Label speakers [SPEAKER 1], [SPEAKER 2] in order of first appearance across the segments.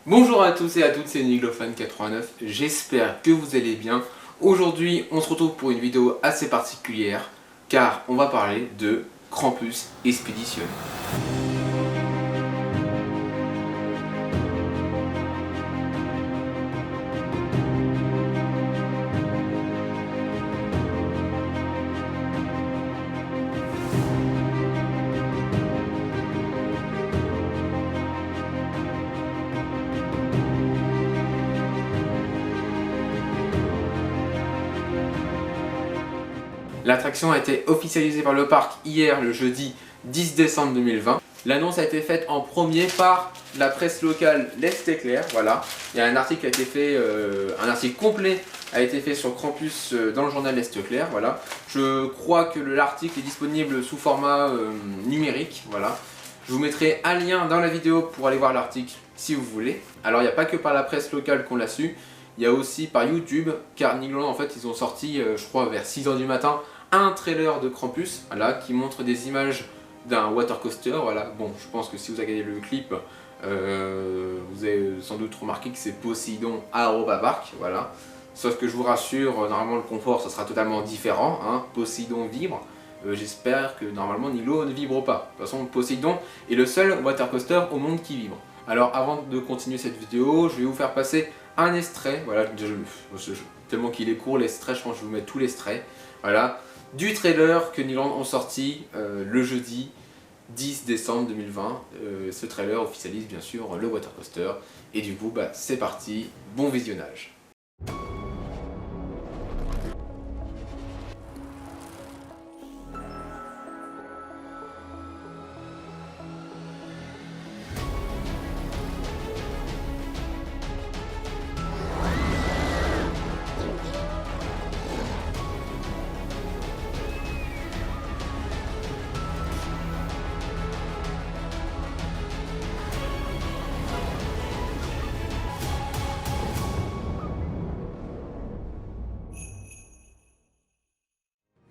[SPEAKER 1] Bonjour à tous et à toutes, c'est Niglophane89, j'espère que vous allez bien. Aujourd'hui, on se retrouve pour une vidéo assez particulière, car on va parler de Krampus Expedition. L'attraction a été officialisée par le parc hier, le jeudi 10 décembre 2020. L'annonce a été faite en premier par la presse locale L'Est Éclair, voilà. Il y a un article qui a été fait, un article complet a été fait sur Krampus dans le journal L'Est Éclair, voilà. Je crois que l'article est disponible sous format numérique, voilà. Je vous mettrai un lien dans la vidéo pour aller voir l'article si vous voulez. Alors il n'y a pas que par la presse locale qu'on l'a su, il y a aussi par YouTube, car Nigloland en fait ils ont sorti, je crois vers 6 h du matin, un trailer de Krampus, voilà, qui montre des images d'un water coaster, voilà. Bon, je pense que si vous avez regardé le clip, vous avez sans doute remarqué que c'est Poséidon à Europa Park, voilà. Sauf que je vous rassure, normalement le confort ça sera totalement différent, hein. Poséidon vibre, j'espère que normalement Niglo ne vibre pas. De toute façon, Poséidon est le seul water coaster au monde qui vibre. Alors avant de continuer cette vidéo, je vais vous faire passer un extrait, voilà, tellement qu'il est court l'extrait, je pense que je vais vous mettre tout l'extrait, voilà, du trailer que Nigloland ont sorti le jeudi 10 décembre 2020. Ce trailer officialise bien sûr le water coaster, et du coup bah, c'est parti, bon visionnage.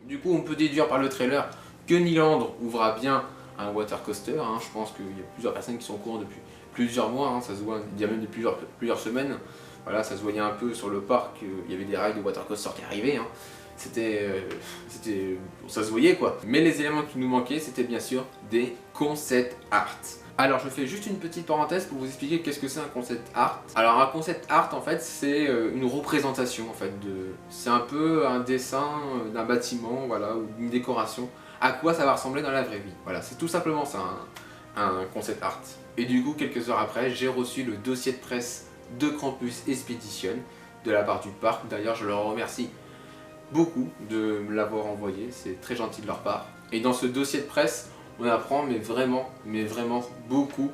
[SPEAKER 1] Du coup, on peut déduire par le trailer que Nigloland ouvrira bien un water coaster, hein. Je pense qu'il y a plusieurs personnes qui sont au courant depuis plusieurs mois, hein. Ça se voit, il y a même depuis plusieurs semaines. Voilà, ça se voyait un peu sur le parc, il y avait des rails de water coaster qui arrivaient, hein. Ça se voyait quoi. Mais les éléments qui nous manquaient, c'était bien sûr des concept art. Alors je fais juste une petite parenthèse pour vous expliquer qu'est-ce que c'est un concept art. Alors un concept art en fait c'est une représentation en fait c'est un peu un dessin d'un bâtiment, voilà, ou d'une décoration. À quoi ça va ressembler dans la vraie vie. Voilà, c'est tout simplement ça un concept art. Et du coup quelques heures après j'ai reçu le dossier de presse de Krampus Expedition de la part du parc. D'ailleurs je leur remercie beaucoup de me l'avoir envoyé, c'est très gentil de leur part. Et dans ce dossier de presse on apprend mais vraiment beaucoup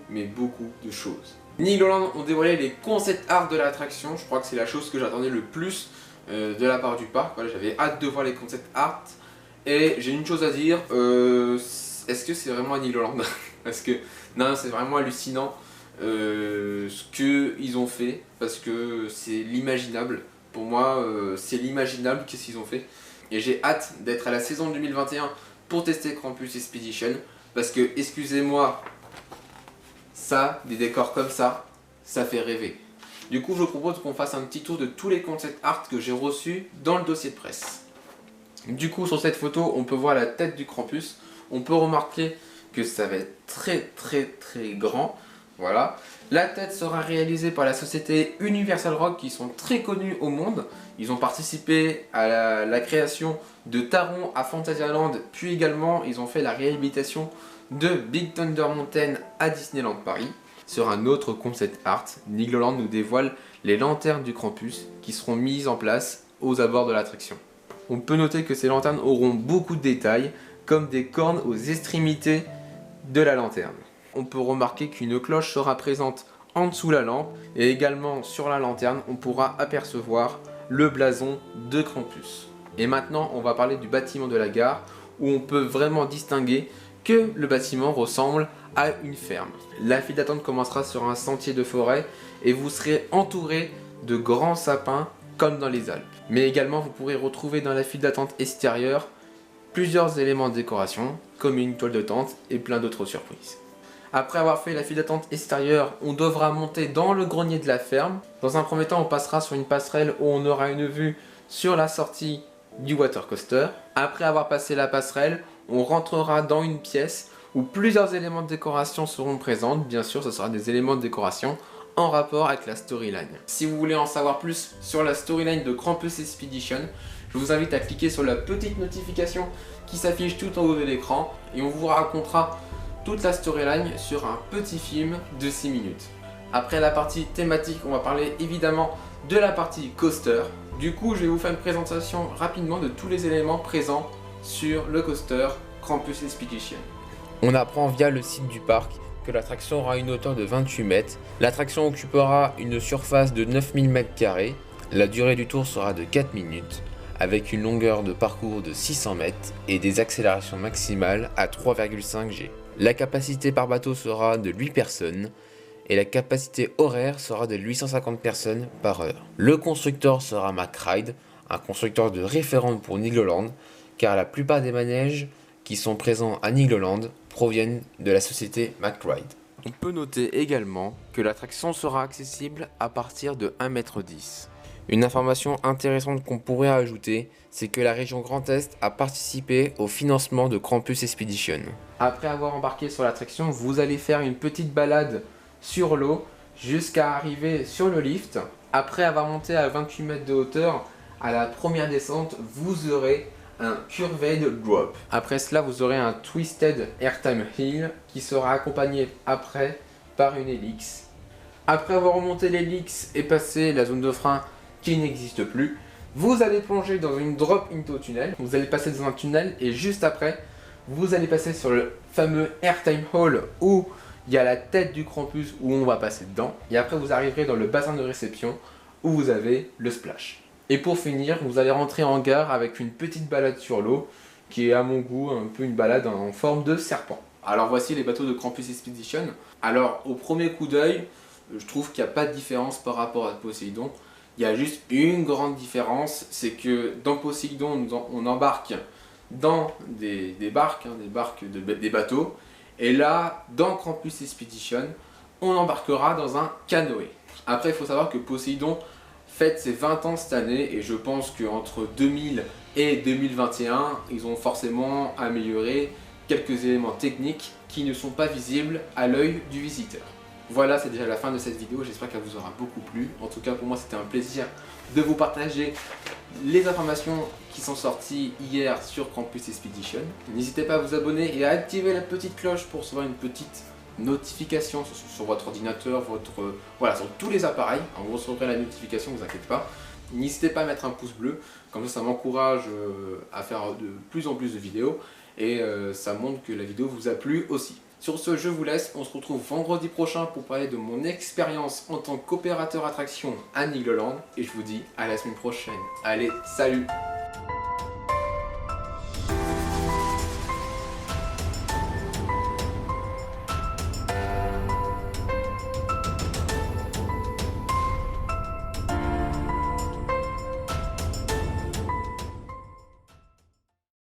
[SPEAKER 1] de choses. Nigloland ont dévoilé les concept art de l'attraction, je crois que c'est la chose que j'attendais le plus de la part du parc. Voilà, j'avais hâte de voir les concept art. Et j'ai une chose à dire, est-ce que c'est vraiment à Nigloland? Parce que non, c'est vraiment hallucinant ce qu'ils ont fait, parce que c'est l'imaginable. Pour moi, c'est l'imaginable qu'est-ce qu'ils ont fait. Et j'ai hâte d'être à la saison 2021 pour tester Krampus Expedition, parce que, excusez-moi, ça, des décors comme ça fait rêver. Du coup, je vous propose qu'on fasse un petit tour de tous les concept art que j'ai reçus dans le dossier de presse. Du coup, sur cette photo, on peut voir la tête du Krampus. On peut remarquer que ça va être très grand. Voilà. La tête sera réalisée par la société Universal Rock, qui sont très connus au monde. Ils ont participé à la création de Taron à Fantasyland, puis également ils ont fait la réhabilitation de Big Thunder Mountain à Disneyland Paris. Sur un autre concept art, Nigloland nous dévoile les lanternes du Krampus qui seront mises en place aux abords de l'attraction. On peut noter que ces lanternes auront beaucoup de détails, comme des cornes aux extrémités de la lanterne. On peut remarquer qu'une cloche sera présente en dessous la lampe, et également sur la lanterne on pourra apercevoir le blason de Krampus. Et maintenant on va parler du bâtiment de la gare, où on peut vraiment distinguer que le bâtiment ressemble à une ferme. La file d'attente commencera sur un sentier de forêt et vous serez entouré de grands sapins comme dans les Alpes. Mais également vous pourrez retrouver dans la file d'attente extérieure plusieurs éléments de décoration, comme une toile de tente et plein d'autres surprises. Après avoir fait la file d'attente extérieure, on devra monter dans le grenier de la ferme. Dans un premier temps, on passera sur une passerelle où on aura une vue sur la sortie du water coaster. Après avoir passé la passerelle, on rentrera dans une pièce où plusieurs éléments de décoration seront présents. Bien sûr, ce sera des éléments de décoration en rapport avec la storyline. Si vous voulez en savoir plus sur la storyline de Krampus Expedition, je vous invite à cliquer sur la petite notification qui s'affiche tout en haut de l'écran et on vous racontera toute la storyline sur un petit film de 6 minutes. Après la partie thématique, on va parler évidemment de la partie coaster. Du coup, je vais vous faire une présentation rapidement de tous les éléments présents sur le coaster Krampus Expedition. On apprend via le site du parc que l'attraction aura une hauteur de 28 mètres. L'attraction occupera une surface de 9000 m². La durée du tour sera de 4 minutes, avec une longueur de parcours de 600 mètres et des accélérations maximales à 3,5 G. La capacité par bateau sera de 8 personnes et la capacité horaire sera de 850 personnes par heure. Le constructeur sera McRide, un constructeur de référence pour Nigloland, car la plupart des manèges qui sont présents à Nigloland proviennent de la société McRide. On peut noter également que l'attraction sera accessible à partir de 1,10 m. Une information intéressante qu'on pourrait ajouter, c'est que la région Grand Est a participé au financement de Krampus Expedition. Après avoir embarqué sur l'attraction, vous allez faire une petite balade sur l'eau jusqu'à arriver sur le lift. Après avoir monté à 28 mètres de hauteur, à la première descente, vous aurez un curved drop. Après cela, vous aurez un twisted airtime hill qui sera accompagné après par une hélice. Après avoir remonté l'hélice et passé la zone de frein qui n'existe plus, vous allez plonger dans une drop into tunnel. Vous allez passer dans un tunnel et juste après, vous allez passer sur le fameux airtime hall où il y a la tête du Krampus où on va passer dedans. Et après, vous arriverez dans le bassin de réception où vous avez le splash. Et pour finir, vous allez rentrer en gare avec une petite balade sur l'eau qui est à mon goût un peu une balade en forme de serpent. Alors voici les bateaux de Krampus Expedition. Alors au premier coup d'œil, je trouve qu'il n'y a pas de différence par rapport à Poséidon. Il y a juste une grande différence, c'est que dans Poséidon, on embarque dans des barques, des bateaux. Et là, dans Krampus Expedition, on embarquera dans un canoë. Après, il faut savoir que Poséidon fête ses 20 ans cette année et je pense qu'entre 2000 et 2021, ils ont forcément amélioré quelques éléments techniques qui ne sont pas visibles à l'œil du visiteur. Voilà, c'est déjà la fin de cette vidéo, j'espère qu'elle vous aura beaucoup plu. En tout cas, pour moi, c'était un plaisir de vous partager les informations qui sont sorties hier sur Krampus Expedition. N'hésitez pas à vous abonner et à activer la petite cloche pour recevoir une petite notification sur votre ordinateur, voilà, sur tous les appareils. Vous recevrez la notification, ne vous inquiétez pas. N'hésitez pas à mettre un pouce bleu, comme ça m'encourage à faire de plus en plus de vidéos et ça montre que la vidéo vous a plu aussi. Sur ce, je vous laisse, on se retrouve vendredi prochain pour parler de mon expérience en tant qu'opérateur attraction à Nigloland et je vous dis à la semaine prochaine. Allez, salut!